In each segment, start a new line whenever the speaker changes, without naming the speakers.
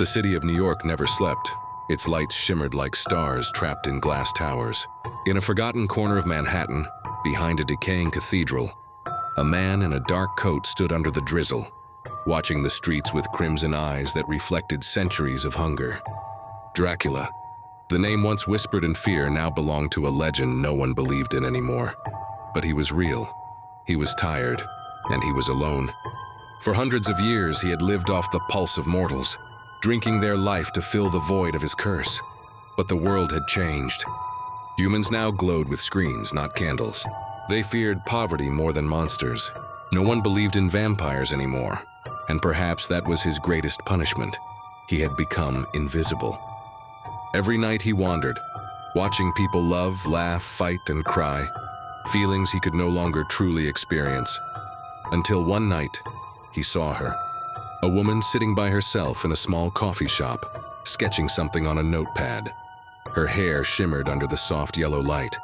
The city of New York never slept. Its lights shimmered like stars trapped in glass towers. In a forgotten corner of Manhattan, behind a decaying cathedral, a man in a dark coat stood under the drizzle, watching the streets with crimson eyes that reflected centuries of hunger. Dracula, the name once whispered in fear, now belonged to a legend no one believed in anymore. But he was real. He was tired, and he was alone. For hundreds of years, he had lived off the pulse of mortals, drinking their life to fill the void of his curse. But the world had changed. Humans now glowed with screens, not candles. They feared poverty more than monsters. No one believed in vampires anymore, and perhaps that was his greatest punishment. He had become invisible. Every night he wandered, watching people love, laugh, fight, and cry, feelings he could no longer truly experience. Until one night, he saw her. A woman sitting by herself in a small coffee shop, sketching something on a notepad. Her hair shimmered under the soft yellow light,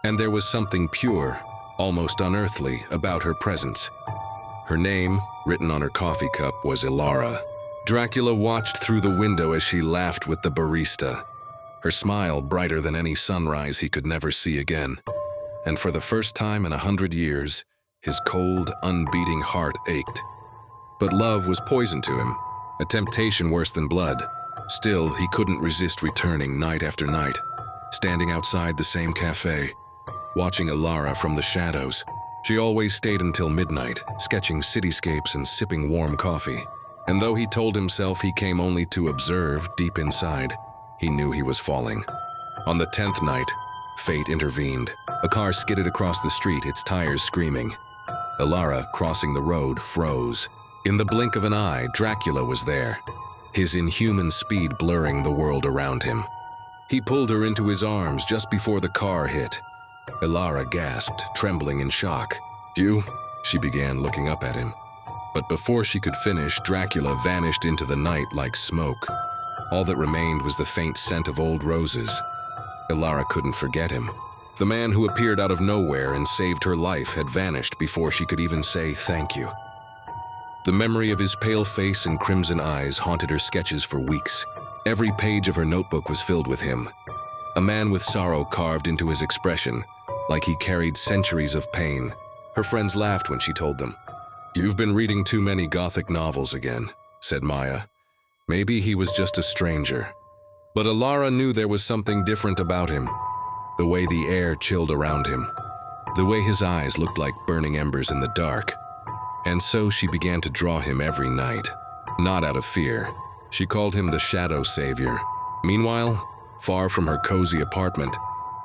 and there was something pure, almost unearthly, about her presence. Her name, written on her coffee cup, was Elara. Dracula watched through the window as she laughed with the barista, her smile brighter than any sunrise he could never see again. And for the first time in 100 years, his cold, unbeating heart ached. But love was poison to him, a temptation worse than blood. Still, he couldn't resist returning night after night, standing outside the same cafe, watching Elara from the shadows. She always stayed until midnight, sketching cityscapes and sipping warm coffee. And though he told himself he came only to observe, deep inside, he knew he was falling. On the 10th night, fate intervened. A car skidded across the street, its tires screaming. Elara, crossing the road, froze. In the blink of an eye, Dracula was there, his inhuman speed blurring the world around him. He pulled her into his arms just before the car hit. Elara gasped, trembling in shock. "You?" she began, looking up at him. But before she could finish, Dracula vanished into the night like smoke. All that remained was the faint scent of old roses. Elara couldn't forget him. The man who appeared out of nowhere and saved her life had vanished before she could even say thank you. The memory of his pale face and crimson eyes haunted her sketches for weeks. Every page of her notebook was filled with him, a man with sorrow carved into his expression, like he carried centuries of pain. Her friends laughed when she told them. "You've been reading too many Gothic novels again," said Maya. Maybe he was just a stranger. But Elara knew there was something different about him. The way the air chilled around him. The way his eyes looked like burning embers in the dark. And so she began to draw him every night. Not out of fear. She called him the Shadow Savior. Meanwhile, far from her cozy apartment,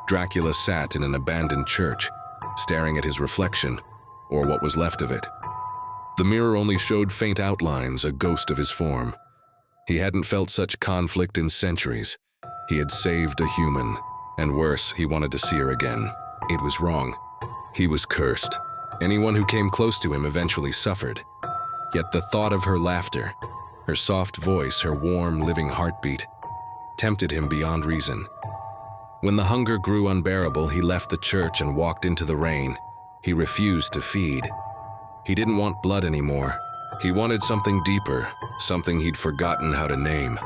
Dracula sat in an abandoned church, staring at his reflection, or what was left of it. The mirror only showed faint outlines, a ghost of his form. He hadn't felt such conflict in centuries. He had saved a human, and worse, he wanted to see her again. It was wrong. He was cursed. Anyone who came close to him eventually suffered. Yet the thought of her laughter, her soft voice, her warm, living heartbeat, tempted him beyond reason. When the hunger grew unbearable, he left the church and walked into the rain. He refused to feed. He didn't want blood anymore. He wanted something deeper, something he'd forgotten how to name.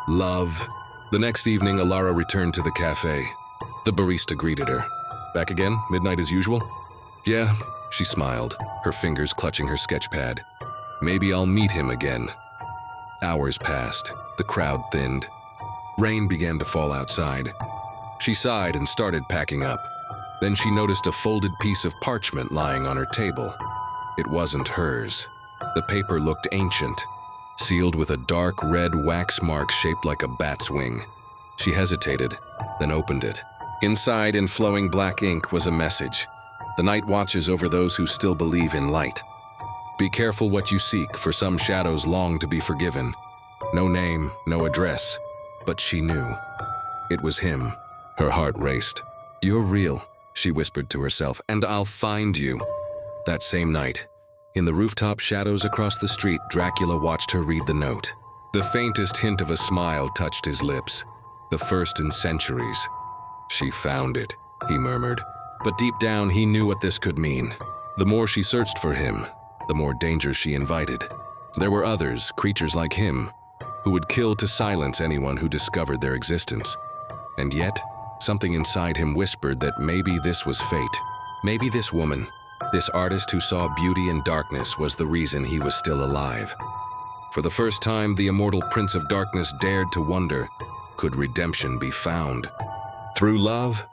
Love. The next evening, Elara returned to the cafe. The barista greeted her. "Back again? Midnight as usual?" "Yeah," she smiled, her fingers clutching her sketchpad. "Maybe I'll meet him again." Hours passed. The crowd thinned. Rain began to fall outside. She sighed and started packing up. Then she noticed a folded piece of parchment lying on her table. It wasn't hers. The paper looked ancient, sealed with a dark red wax mark shaped like a bat's wing. She hesitated, then opened it. Inside, in flowing black ink, was a message. The night watches over those who still believe in light. Be careful what you seek, for some shadows long to be forgiven. No name, no address, but she knew. It was him. Her heart raced. "You're real," she whispered to herself, "and I'll find you." That same night, in the rooftop shadows across the street, Dracula watched her read the note. The faintest hint of a smile touched his lips, the first in centuries. "She found it," he murmured. But deep down, he knew what this could mean. The more she searched for him, the more danger she invited. There were others, creatures like him, who would kill to silence anyone who discovered their existence. And yet, something inside him whispered that maybe this was fate. Maybe this woman, this artist who saw beauty in darkness, was the reason he was still alive. For the first time, the immortal Prince of Darkness dared to wonder, could redemption be found? Through love